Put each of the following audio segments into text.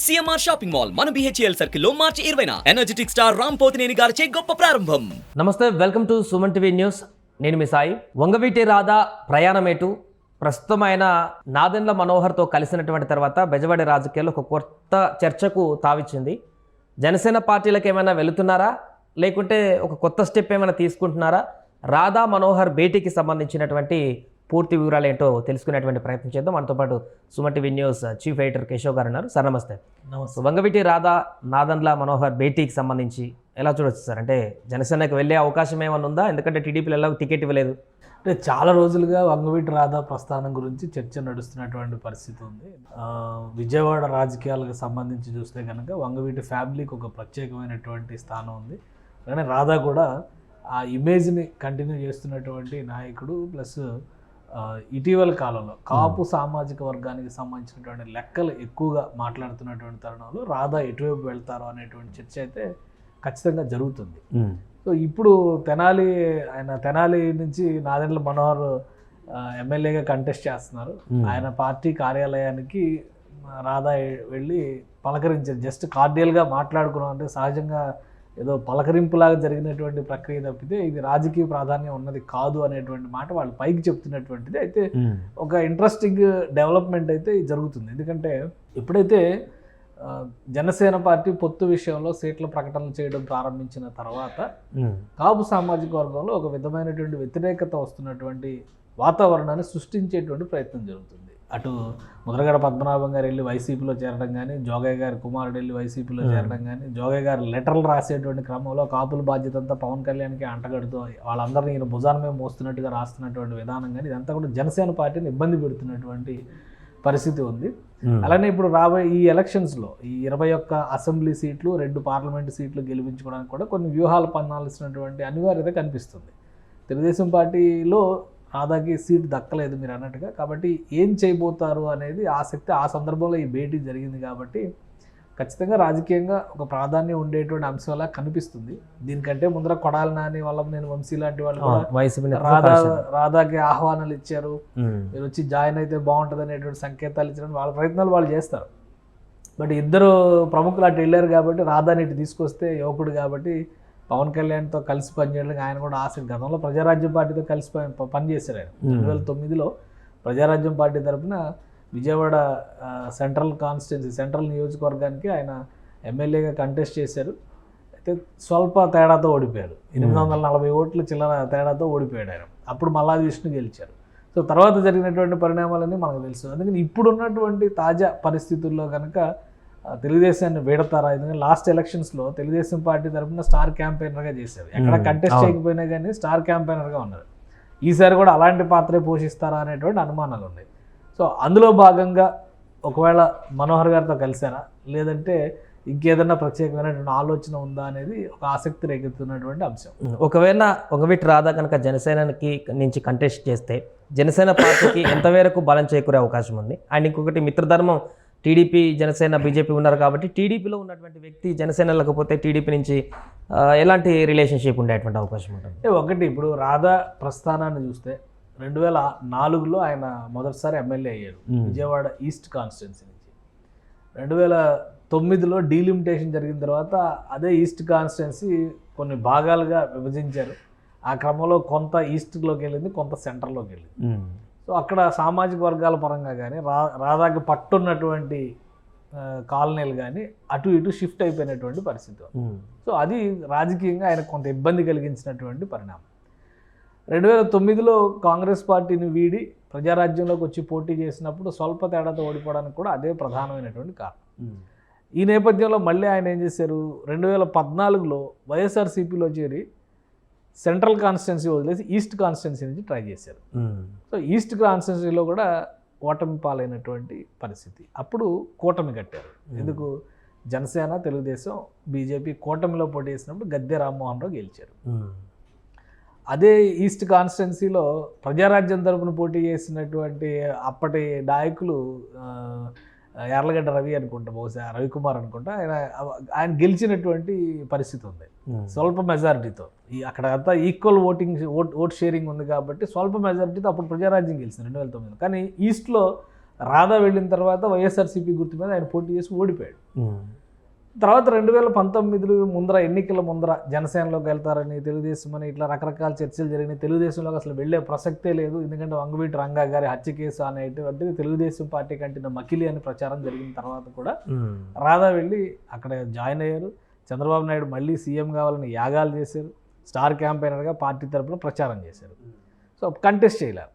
CMR shopping mall మన BHEL సర్కిల్లో మార్చి 20న energetic star Ram Pothineni గారిచే గొప్ప ప్రారంభం. నమస్తే, welcome to Suman TV news. నేను మీ సాయి. వంగవీటి రాధా ప్రయాణమేటు ప్రస్తుతం ఆయన నాదెండ్ల మనోహర్తో కలిసినటువంటి తర్వాత బెజవాడి రాజకీయాల్లో ఒక కొత్త చర్చకు తావిచ్చింది. జనసేన పార్టీలకు ఏమైనా వెళుతున్నారా, లేకుంటే ఒక కొత్త స్టెప్ ఏమైనా తీసుకుంటున్నారా? రాధా మనోహర్ భేటీకి సంబంధించినటువంటి పూర్తి వివరాలు ఏంటో తెలుసుకునేటువంటి ప్రయత్నం చేద్దాం. మనతో పాటు Suman TV news chief editor Keshav గారు ఉన్నారు. సార్ నమస్తే. నమస్తే. వంగవీటి రాధా నాదెండ్ల మనోహర్ భేటీకి సంబంధించి ఎలా చూడొచ్చు సార్? అంటే జనసేనకు వెళ్ళే అవకాశం ఏమైనా ఉందా? ఎందుకంటే టీడీపీలో ఎలా టికెట్ ఇవ్వలేదు. అంటే చాలా రోజులుగా వంగవీటి రాధా ప్రస్థానం గురించి చర్చ నడుస్తున్నటువంటి పరిస్థితి ఉంది. విజయవాడ రాజకీయాలకు సంబంధించి చూస్తే కనుక వంగవీటి ఫ్యామిలీకి ఒక ప్రత్యేకమైనటువంటి స్థానం ఉంది. కానీ రాధా కూడా ఆ ఇమేజ్ని కంటిన్యూ చేస్తున్నటువంటి నాయకుడు. ప్లస్ ఇటీవల కాలంలో కాపు సామాజిక వర్గానికి సంబంధించినటువంటి లెక్కలు ఎక్కువగా మాట్లాడుతున్నటువంటి తరుణంలో రాధా ఎటువైపు వెళ్తారో అనేటువంటి చర్చ అయితే ఖచ్చితంగా జరుగుతుంది. సో ఇప్పుడు తెనాలి నుంచి నాదెండ్ల మనోహర్ ఎమ్మెల్యేగా కంటెస్ట్ చేస్తున్నారు. ఆయన పార్టీ కార్యాలయానికి రాధా వెళ్ళి పలకరించారు. జస్ట్ కార్డియల్గా మాట్లాడుకున్నాం. అంటే సహజంగా ఏదో పలకరింపులాగా జరిగినటువంటి ప్రక్రియ తప్పితే ఇది రాజకీయ ప్రాధాన్యం ఉన్నది కాదు అనేటువంటి మాట వాళ్ళు పైకి చెప్తున్నటువంటిది. అయితే ఒక ఇంట్రెస్టింగ్ డెవలప్మెంట్ అయితే జరుగుతుంది. ఎందుకంటే ఎప్పుడైతే జనసేన పార్టీ పొత్తు విషయంలో సీట్ల ప్రకటనలు చేయడం ప్రారంభించిన తర్వాత కాపు సామాజిక వర్గంలో ఒక విధమైనటువంటి వ్యతిరేకత వస్తున్నటువంటి వాతావరణాన్ని సృష్టించేటువంటి ప్రయత్నం జరుగుతుంది. అటు ముద్రగడ పద్మనాభం గారు వెళ్ళి వైసీపీలో చేరడం కానీ, జోగయ్య గారి కుమారుడు వెళ్ళి వైసీపీలో చేరడం కానీ, జోగయ్య గారు లెటర్లు రాసేటువంటి క్రమంలో కాపుల బాధ్యత అంతా పవన్ కళ్యాణ్కి అంటగడుతూ వాళ్ళందరినీ ఈయన భుజాన మీద మోస్తున్నట్టుగా రాస్తున్నటువంటి విధానం కానీ, ఇదంతా కూడా జనసేన పార్టీని ఇబ్బంది పెడుతున్నటువంటి పరిస్థితి ఉంది. అలానే ఇప్పుడు రాబోయే ఈ ఎలక్షన్స్లో ఈ 21 అసెంబ్లీ సీట్లు, 2 పార్లమెంటు సీట్లు గెలిపించుకోవడానికి కూడా కొన్ని వ్యూహాలు పన్నాల్సినటువంటి అనివార్యత కనిపిస్తుంది. తెలుగుదేశం పార్టీలో రాధాకి సీట్ దక్కలేదు మీరు అన్నట్టుగా. కాబట్టి ఏం చేయబోతారు అనేది ఆసక్తి ఆ సందర్భంలో ఈ భేటీ జరిగింది. కాబట్టి ఖచ్చితంగా రాజకీయంగా ఒక ప్రాధాన్యం ఉండేటువంటి అంశంలా కనిపిస్తుంది. దీనికంటే ముందర కొడాలి నాని, వల్లభనేని వంశీ లాంటి వాళ్ళు కూడా రాధాకి ఆహ్వానాలు ఇచ్చారు. మీరు వచ్చి జాయిన్ అయితే బాగుంటుంది అనేటువంటి సంకేతాలు ఇచ్చడానికి వాళ్ళ ప్రయత్నాలు వాళ్ళు చేస్తారు. బట్ ఇద్దరు ప్రముఖులు అటు వెళ్ళారు కాబట్టి రాధాని ఇటు తీసుకొస్తే యువకుడు కాబట్టి పవన్ కళ్యాణ్తో కలిసి పనిచేయడానికి ఆయన కూడా ఆసక్తి. గతంలో ప్రజారాజ్యం పార్టీతో కలిసి పనిచేశారు ఆయన. 2009లో ప్రజారాజ్యం పార్టీ తరఫున విజయవాడ సెంట్రల్ నియోజకవర్గానికి ఆయన ఎమ్మెల్యేగా కంటెస్ట్ చేశారు. అయితే స్వల్ప తేడాతో ఓడిపోయారు. 840 ఓట్ల చిల్లర తేడాతో ఓడిపోయాడు ఆయన. అప్పుడు మల్లాది విష్ణు గెలిచారు. సో తర్వాత జరిగినటువంటి పరిణామాలన్నీ మనకు తెలుసు. అందుకని ఇప్పుడున్నటువంటి తాజా పరిస్థితుల్లో కనుక తెలుగుదేశాన్ని వీడతారా? ఎందుకంటే లాస్ట్ ఎలక్షన్స్లో తెలుగుదేశం పార్టీ తరఫున స్టార్ క్యాంపెయినర్గా చేశారు. ఎక్కడ కంటెస్ట్ చేయకపోయినా కానీ స్టార్ క్యాంపెయినర్గా ఉన్నారు. ఈసారి కూడా అలాంటి పాత్రే పోషిస్తారా అనేటువంటి అనుమానాలు ఉన్నాయి. సో అందులో భాగంగా ఒకవేళ మనోహర్ గారితో కలిసారా, లేదంటే ఇంకేదన్నా ప్రత్యేకమైనటువంటి ఆలోచన ఉందా అనేది ఒక ఆసక్తి రేకెత్తున్నటువంటి అంశం. ఒకవేళ వంగవీటి రాధా కనుక జనసేనకి నుంచి కంటెస్ట్ చేస్తే జనసేన పార్టీకి ఎంతవరకు బలం చేకూరే అవకాశం ఉంది? అండ్ ఇంకొకటి, మిత్రధర్మం టీడీపీ, జనసేన, బీజేపీ ఉన్నారు కాబట్టి టీడీపీలో ఉన్నటువంటి వ్యక్తి జనసేన లేకపోతే టీడీపీ నుంచి ఎలాంటి రిలేషన్షిప్ ఉండేటువంటి అవకాశం ఉంటుంది? ఒకటి, ఇప్పుడు రాధా ప్రస్థానాన్ని చూస్తే 2004లో ఆయన మొదటిసారి ఎమ్మెల్యే అయ్యారు విజయవాడ ఈస్ట్ కాన్స్టిట్యున్సీ నుంచి. 2009లో డీలిమిటేషన్ జరిగిన తర్వాత అదే ఈస్ట్ కాన్స్టిట్యున్సీ కొన్ని భాగాలుగా విభజించారు. ఆ క్రమంలో కొంత ఈస్ట్లోకి వెళ్ళింది, కొంత సెంటర్లోకి వెళ్ళింది. సో అక్కడ సామాజిక వర్గాల పరంగా కానీ రాధాకి పట్టున్నటువంటి కాలనీలు కానీ అటు ఇటు షిఫ్ట్ అయిపోయినటువంటి పరిస్థితి. సో అది రాజకీయంగా ఆయనకు కొంత ఇబ్బంది కలిగించినటువంటి పరిణామం. 2009లో కాంగ్రెస్ పార్టీని వీడి ప్రజారాజ్యంలోకి వచ్చి పోటీ చేసినప్పుడు స్వల్ప తేడాతో ఓడిపోవడానికి కూడా అదే ప్రధానమైనటువంటి కారణం. ఈ నేపథ్యంలో మళ్ళీ ఆయన ఏం చేశారు, 2014లో వైఎస్ఆర్సీపీలో చేరి సెంట్రల్ కాన్స్టిట్యున్సీ వదిలేసి ఈస్ట్ కాన్స్టిట్యున్సీ నుంచి ట్రై చేశారు. సో ఈస్ట్ కాన్స్టిట్యున్సీలో కూడా ఓటమి పాలైనటువంటి పరిస్థితి. అప్పుడు కూటమి కట్టారు. ఎందుకు? జనసేన, తెలుగుదేశం, బీజేపీ కూటమిలో పోటీ చేసినప్పుడు గద్దె రామ్మోహన్ రావు గెలిచారు. అదే ఈస్ట్ కాన్స్టిట్యున్సీలో ప్రజారాజ్యం తరపున పోటీ చేసినటువంటి అప్పటి నాయకులు యార్లగడ్డ రవి అనుకుంటా, బహుశా రవికుమార్ అనుకుంటా, ఆయన గెలిచినటువంటి పరిస్థితి ఉంది స్వల్ప మెజారిటీతో. అక్కడ అంతా ఈక్వల్ ఓట్ షేరింగ్ ఉంది కాబట్టి స్వల్ప మెజారిటీతో అప్పుడు ప్రజారాజ్యం గెలిచింది 2009. కానీ ఈస్ట్లో రాధా వెళ్ళిన తర్వాత వైఎస్ఆర్సీపీ గుర్తు మీద ఆయన పోటీ చేసి ఓడిపోయాడు. తర్వాత 2019 ముందర ఎన్నికల ముందర జనసేనలోకి వెళ్తారని, తెలుగుదేశం అని ఇట్లా రకరకాల చర్చలు జరిగినాయి. తెలుగుదేశంలోకి అసలు వెళ్ళే ప్రసక్తే లేదు, ఎందుకంటే వంగవీటి రంగా గారి హత్య కేసు అనేటువంటిది తెలుగుదేశం పార్టీ కంటిన మకిలి అని ప్రచారం జరిగిన తర్వాత కూడా రాధా వెళ్ళి అక్కడ జాయిన్ అయ్యారు. చంద్రబాబు నాయుడు మళ్ళీ సీఎం కావాలని యాగాలు చేశారు. స్టార్ క్యాంపెయినర్గా పార్టీ తరఫున ప్రచారం చేశారు. సో కంటెస్ట్ చేయలేరు.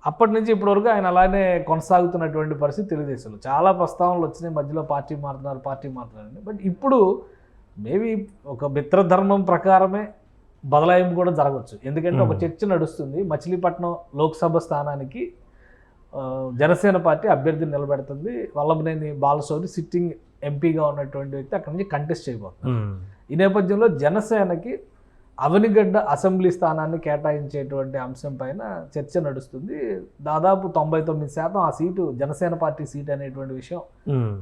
అప్పటి నుంచి ఇప్పటివరకు ఆయన అలానే కొనసాగుతున్నటువంటి పరిస్థితి తెలుగుదేశంలో. చాలా ప్రస్తావనలు వచ్చినాయి, మధ్యలో పార్టీ మారుతున్నారని. బట్ ఇప్పుడు మేబీ ఒక మిత్రధర్మం ప్రకారమే బదలాయింపు కూడా జరగవచ్చు. ఎందుకంటే ఒక చర్చ నడుస్తుంది, మచిలీపట్నం లోక్సభ స్థానానికి జనసేన పార్టీ అభ్యర్థిని నిలబెడుతుంది. వల్లభనేని బాలశౌరి సిట్టింగ్ ఎంపీగా ఉన్నటువంటి వ్యక్తి అక్కడి నుంచి కంటెస్ట్ చేయబోతున్నారు. ఈ నేపథ్యంలో జనసేనకి అవనిగడ్డ అసెంబ్లీ స్థానాన్ని కేటాయించేటువంటి అంశం పైన చర్చ నడుస్తుంది. దాదాపు 99% ఆ సీటు జనసేన పార్టీ సీట్ అనేటువంటి విషయం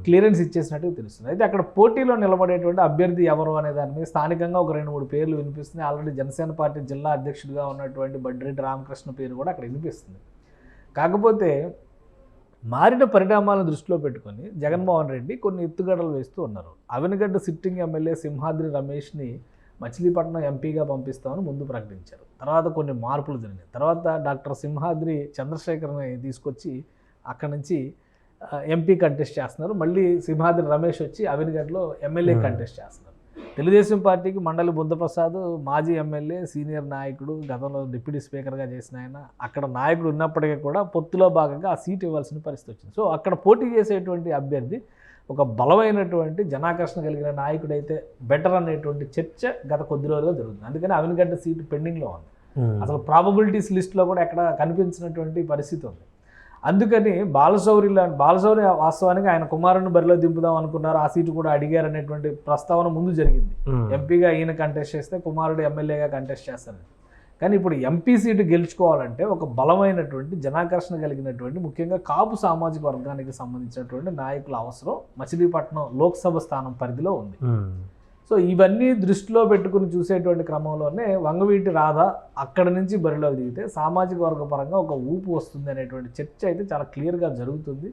క్లియరెన్స్ ఇచ్చేసినట్టు తెలుస్తుంది. అయితే అక్కడ పోటీలో నిలబడేటువంటి అభ్యర్థి ఎవరు అనే దాని మీద స్థానికంగా ఒక 2-3 పేర్లు వినిపిస్తున్నాయి. ఆల్రెడీ జనసేన పార్టీ జిల్లా అధ్యక్షుడిగా ఉన్నటువంటి బడ్రెడ్డి రామకృష్ణ పేరు కూడా అక్కడ వినిపిస్తుంది. కాకపోతే మారిన పరిణామాలను దృష్టిలో పెట్టుకొని జగన్మోహన్ రెడ్డి కొన్ని ఎత్తుగడలు వేస్తూ ఉన్నారు. అవనిగడ్డ సిట్టింగ్ ఎమ్మెల్యే సింహాద్రి రమేష్ని మచిలీపట్నం ఎంపీగా పంపిస్తామని ముందు ప్రకటించారు. తర్వాత కొన్ని మార్పులు జరిగినాయి. తర్వాత డాక్టర్ సింహాద్రి చంద్రశేఖర్ని తీసుకొచ్చి అక్కడి నుంచి ఎంపీ కంటెస్ట్ చేస్తున్నారు. మళ్ళీ సింహాద్రి రమేష్ వచ్చి అవనిగడ్డలో ఎమ్మెల్యే కంటెస్ట్ చేస్తున్నారు. తెలుగుదేశం పార్టీకి మండలి బుద్ధప్రసాద్ మాజీ ఎమ్మెల్యే, సీనియర్ నాయకుడు, గతంలో డిప్యూటీ స్పీకర్గా చేసిన ఆయన, అక్కడ నాయకుడు ఉన్నప్పటికీ కూడా పొత్తులో భాగంగా ఆ సీట్ ఇవ్వాల్సిన పరిస్థితి వచ్చింది. సో అక్కడ పోటీ చేసేటువంటి అభ్యర్థి ఒక బలమైనటువంటి జనాకర్షణ కలిగిన నాయకుడైతే బెటర్ అనేటువంటి చర్చ గత కొద్ది రోజులుగా జరుగుతుంది. అందుకని అవనిగడ్డ సీటు పెండింగ్లో ఉంది. అసలు ప్రాబబిలిటీస్ లిస్ట్లో కూడా ఎక్కడ కనిపించినటువంటి పరిస్థితి ఉంది. అందుకని బాలశౌరి వాస్తవానికి ఆయన కుమారుని బరిలో దింపుదాం అనుకున్నారు, ఆ సీటు కూడా అడిగారు అనేటువంటి ప్రస్తావన ముందు జరిగింది. ఎంపీగా ఈయన కంటెస్ట్ చేస్తే కుమారుడు ఎమ్మెల్యేగా కంటెస్ట్ చేస్తారు. కానీ ఇప్పుడు ఎంపీ సీటు గెలుచుకోవాలంటే ఒక బలమైనటువంటి జనాకర్షణ కలిగినటువంటి ముఖ్యంగా కాపు సామాజిక వర్గానికి సంబంధించినటువంటి నాయకుల అవసరం మచిలీపట్నం లోక్సభ స్థానం పరిధిలో ఉంది. సో ఇవన్నీ దృష్టిలో పెట్టుకుని చూసేటువంటి క్రమంలోనే వంగవీటి రాధ అక్కడి నుంచి బరిలోకి దిగితే సామాజిక వర్గ పరంగా ఒక ఊపు వస్తుంది అనేటువంటి చర్చ అయితే చాలా క్లియర్గా జరుగుతుంది.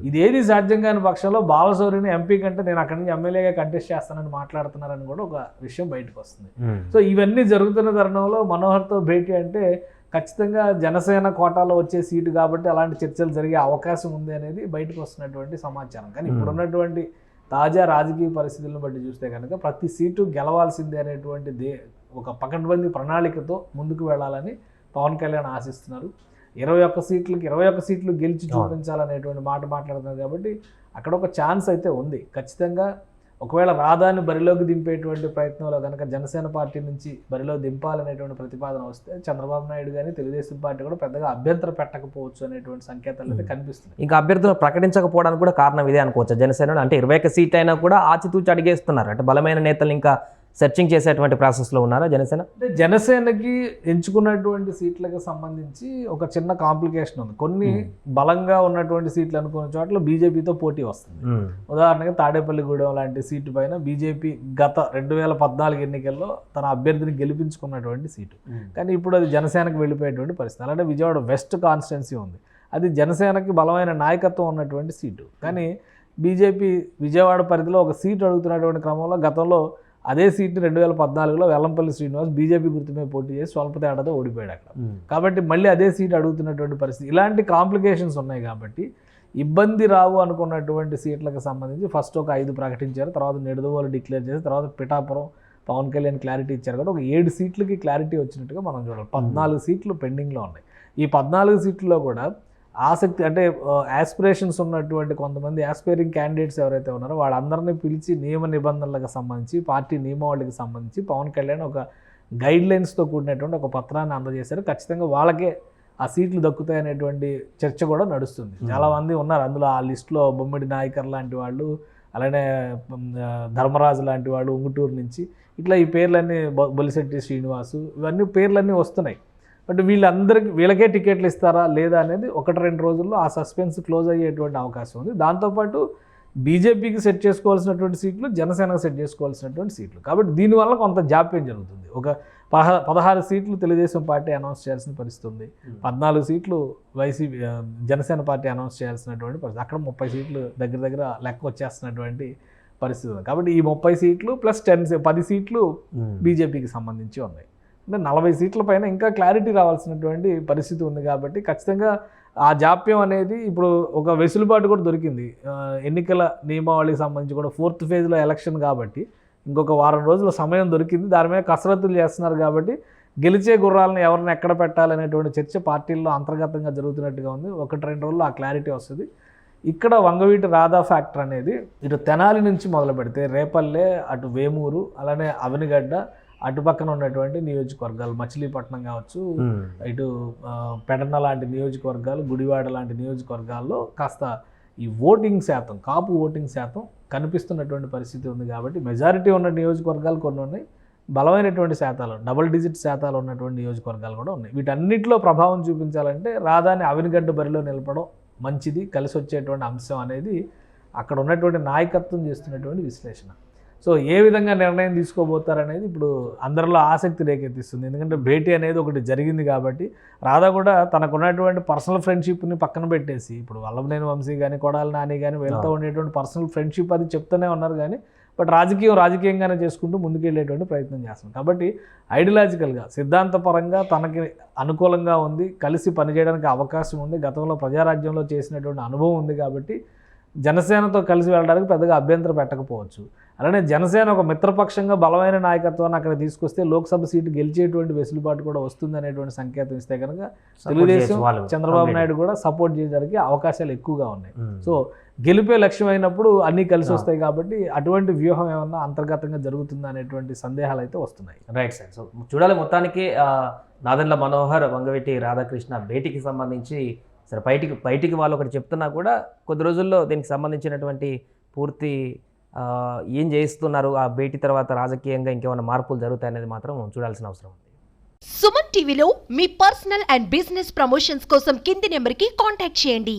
ఇదేది సాధ్యం కాని పక్షంలో బాలశౌరిని ఎంపీ కంటే నేను అక్కడి నుంచి ఎమ్మెల్యేగా కంటెస్ట్ చేస్తానని మాట్లాడుతున్నారని కూడా ఒక విషయం బయటకు వస్తుంది. సో ఇవన్నీ జరుగుతున్న తరుణంలో మనోహర్తో భేటీ అంటే ఖచ్చితంగా జనసేన కోటాలో వచ్చే సీటు కాబట్టి అలాంటి చర్చలు జరిగే అవకాశం ఉంది అనేది బయటకు వస్తున్నటువంటి సమాచారం. కానీ ఇప్పుడున్నటువంటి తాజా రాజకీయ పరిస్థితులను బట్టి చూస్తే కనుక ప్రతి సీటు గెలవాల్సిందే అనేటువంటి ఒక పకడ్బందీ ప్రణాళికతో ముందుకు వెళ్ళాలని పవన్ కళ్యాణ్ ఆశిస్తున్నారు. 21 సీట్లు గెలిచి చూపించాలనేటువంటి మాట మాట్లాడుతున్నారు. కాబట్టి అక్కడ ఒక ఛాన్స్ అయితే ఉంది. ఖచ్చితంగా ఒకవేళ రాధాని బరిలోకి దింపేటువంటి ప్రయత్నంలో కనుక జనసేన పార్టీ నుంచి బరిలో దింపాలనేటువంటి ప్రతిపాదన వస్తే చంద్రబాబు నాయుడు కానీ తెలుగుదేశం పార్టీ కూడా పెద్దగా అభ్యంతరం పెట్టకపోవచ్చు అనేటువంటి సంకేతాలు అయితే కనిపిస్తున్నాయి. ఇంకా అభ్యర్థులు ప్రకటించకపోవడానికి కూడా కారణం ఇదే అనుకోవచ్చు. జనసేన అంటే 21 సీట్ అయినా కూడా ఆచితూచి అడిగేస్తున్నారు. అంటే బలమైన నేతలు ఇంకా సెర్చింగ్ చేసేటువంటి ప్రాసెస్లో ఉన్నారా జనసేన? అంటే జనసేనకి ఎంచుకున్నటువంటి సీట్లకు సంబంధించి ఒక చిన్న కాంప్లికేషన్ ఉంది. కొన్ని బలంగా ఉన్నటువంటి సీట్లు అనుకున్న చోట్ల బీజేపీతో పోటీ వస్తుంది. ఉదాహరణగా తాడేపల్లిగూడెం లాంటి సీటు పైన బీజేపీ గత 2014 ఎన్నికల్లో తన అభ్యర్థిని గెలిపించుకున్నటువంటి సీటు, కానీ ఇప్పుడు అది జనసేనకు వెళ్ళిపోయేటువంటి పరిస్థితి. అలాంటి విజయవాడ వెస్ట్ కాన్స్టిట్యున్సీ ఉంది, అది జనసేనకి బలమైన నాయకత్వం ఉన్నటువంటి సీటు. కానీ బీజేపీ విజయవాడ పరిధిలో ఒక సీటు అడుగుతున్నటువంటి క్రమంలో గతంలో అదే సీట్ని 2014లో వెల్లంపల్లి శ్రీనివాస్ బీజేపీ గుర్తు మీద పోటీ చేసి స్వల్ప తేడాతో ఓడిపోయాడు అక్కడ. కాబట్టి మళ్ళీ అదే సీట్ అడుగుతున్నటువంటి పరిస్థితి. ఇలాంటి కాంప్లికేషన్స్ ఉన్నాయి. కాబట్టి ఇబ్బంది రావు అనుకున్నటువంటి సీట్లకు సంబంధించి ఫస్ట్ ఒక 5 ప్రకటించారు, తర్వాత నిడదవోలు డిక్లేర్ చేసి, తర్వాత పిఠాపురం పవన్ కళ్యాణ్ క్లారిటీ ఇచ్చారు. కాబట్టి ఒక 7 సీట్లకి క్లారిటీ వచ్చినట్టుగా మనం చూడాలి. 14 సీట్లు పెండింగ్లో ఉన్నాయి. ఈ 14 సీట్లలో కూడా ఆసక్తి అంటే యాస్పిరేషన్స్ ఉన్నటువంటి కొంతమంది యాస్పైరింగ్ క్యాండిడేట్స్ ఎవరైతే ఉన్నారో వాళ్ళందరినీ పిలిచి నియమ నిబంధనలకు సంబంధించి పార్టీ నియమావళికి సంబంధించి పవన్ కళ్యాణ్ ఒక గైడ్లైన్స్తో కూడినటువంటి ఒక పత్రాన్ని అందజేశారు. ఖచ్చితంగా వాళ్ళకే ఆ సీట్లు దక్కుతాయి అనేటువంటి చర్చ కూడా నడుస్తుంది. చాలామంది ఉన్నారు అందులో. ఆ లిస్టులో బొమ్మిడి నాయకర్ లాంటి వాళ్ళు, అలానే ధర్మరాజు లాంటి వాళ్ళు ఉంగుటూరు నుంచి, ఇట్లా ఈ పేర్లన్నీ బొలిశెట్టి శ్రీనివాసు, ఇవన్నీ పేర్లన్నీ వస్తున్నాయి. బట్ వీళ్ళకే టికెట్లు ఇస్తారా లేదా అనేది 1-2 రోజుల్లో ఆ సస్పెన్స్ క్లోజ్ అయ్యేటువంటి అవకాశం ఉంది. దాంతోపాటు బీజేపీకి సెట్ చేసుకోవాల్సినటువంటి సీట్లు జనసేనకు సెట్ చేసుకోవాల్సినటువంటి సీట్లు. కాబట్టి దీనివల్ల కొంత జాప్యం జరుగుతుంది. ఒక 16 సీట్లు తెలుగుదేశం పార్టీ అనౌన్స్ చేయాల్సిన పరిస్థితి ఉంది, 14 సీట్లు వైసీపీ జనసేన పార్టీ అనౌన్స్ చేయాల్సినటువంటి పరిస్థితి, అక్కడ 30 సీట్లు దగ్గర దగ్గర లెక్క వచ్చేస్తున్నటువంటి పరిస్థితి ఉంది. కాబట్టి ఈ 30 సీట్లు ప్లస్ 10 సీట్లు బీజేపీకి సంబంధించి ఉన్నాయి. అంటే 40 సీట్ల పైన ఇంకా క్లారిటీ రావాల్సినటువంటి పరిస్థితి ఉంది. కాబట్టి ఖచ్చితంగా ఆ జాప్యం అనేది ఇప్పుడు ఒక వెసులుబాటు కూడా దొరికింది. ఎన్నికల నియమావళికి సంబంధించి కూడా 4th ఫేజ్లో ఎలక్షన్ కాబట్టి ఇంకొక వారం రోజుల సమయం దొరికింది. దాని మీద కసరత్తులు చేస్తున్నారు. కాబట్టి గెలిచే గుర్రాలను ఎవరిని ఎక్కడ పెట్టాలనేటువంటి చర్చ పార్టీల్లో అంతర్గతంగా జరుగుతున్నట్టుగా ఉంది. 1-2 రోజుల్లో ఆ క్లారిటీ వస్తుంది. ఇక్కడ వంగవీటి రాధా ఫ్యాక్టర్ అనేది ఇటు తెనాలి నుంచి మొదలు పెడితే రేపల్లె, అటు వేమూరు, అలానే అవనిగడ్డ, అటుపక్కన ఉన్నటువంటి నియోజకవర్గాలు మచిలీపట్నం కావచ్చు, ఇటు పెడన లాంటి నియోజకవర్గాలు, గుడివాడ లాంటి నియోజకవర్గాల్లో కాస్త ఈ ఓటింగ్ శాతం, కాపు ఓటింగ్ శాతం కనిపిస్తున్నటువంటి పరిస్థితి ఉంది. కాబట్టి మెజారిటీ ఉన్న నియోజకవర్గాలు కొన్ని ఉన్నాయి, బలమైనటువంటి శాతాలు డబుల్ డిజిట్ శాతాలు ఉన్నటువంటి నియోజకవర్గాలు కూడా ఉన్నాయి. వీటన్నిటిలో ప్రభావం చూపించాలంటే రాధాని అవనిగడ్డ బరిలో నిలపడం మంచిది, కలిసి వచ్చేటువంటి అంశం అనేది అక్కడ ఉన్నటువంటి నాయకత్వం చేస్తున్నటువంటి విశ్లేషణ. సో ఏ విధంగా నిర్ణయం తీసుకోబోతారనేది ఇప్పుడు అందరిలో ఆసక్తి రేకెత్తిస్తుంది. ఎందుకంటే భేటీ అనేది ఒకటి జరిగింది కాబట్టి రాధా కూడా తనకున్నటువంటి పర్సనల్ ఫ్రెండ్షిప్ని పక్కన పెట్టేసి, ఇప్పుడు వల్లభనేని వంశీ కానీ కొడాలి నాని కానీ వెళ్తూ ఉండేటువంటి పర్సనల్ ఫ్రెండ్షిప్ అది చెప్తూనే ఉన్నారు కానీ బట్ రాజకీయంగానే చేసుకుంటూ ముందుకెళ్ళేటువంటి ప్రయత్నం చేస్తున్నాం. కాబట్టి ఐడియాలజికల్గా సిద్ధాంతపరంగా తనకి అనుకూలంగా ఉంది, కలిసి పనిచేయడానికి అవకాశం ఉంది, గతంలో ప్రజారాజ్యంలో చేసినటువంటి అనుభవం ఉంది. కాబట్టి జనసేనతో కలిసి వెళ్ళడానికి పెద్దగా అభ్యంతరం పెట్టకపోవచ్చు. అలానే జనసేన ఒక మిత్రపక్షంగా బలమైన నాయకత్వాన్ని అక్కడ తీసుకొస్తే లోక్సభ సీటు గెలిచేటువంటి వెసులుబాటు కూడా వస్తుంది అనేటువంటి సంకేతం ఇస్తే కనుక తెలుగుదేశం చంద్రబాబు నాయుడు కూడా సపోర్ట్ చేయడానికి అవకాశాలు ఎక్కువగా ఉన్నాయి. సో గెలిపే లక్ష్యం అయినప్పుడు అన్నీ కలిసి వస్తాయి. కాబట్టి అటువంటి వ్యూహం ఏమన్నా అంతర్గతంగా జరుగుతుందా అనేటువంటి సందేహాలు అయితే వస్తున్నాయి. Right sir. సో చూడాలి. మొత్తానికి నాదెండ్ల మనోహర్ వంగవీటి రాధాకృష్ణ భేటీకి సంబంధించి సరే బయటికి వాళ్ళు ఒకటి చెప్తున్నా కూడా కొద్ది రోజుల్లో దీనికి సంబంధించినటువంటి పూర్తి ఏం చేస్తున్నారు, ఆ భేటీ తర్వాత రాజకీయంగా ఇంకేమైనా మార్పులు జరుగుతాయనేది మాత్రం చూడాల్సిన అవసరం ఉంది. సుమన్ టీవీలో మీ పర్సనల్ అండ్ బిజినెస్ ప్రమోషన్స్ కోసం కింది నెంబర్కి కాంటాక్ట్ చేయండి.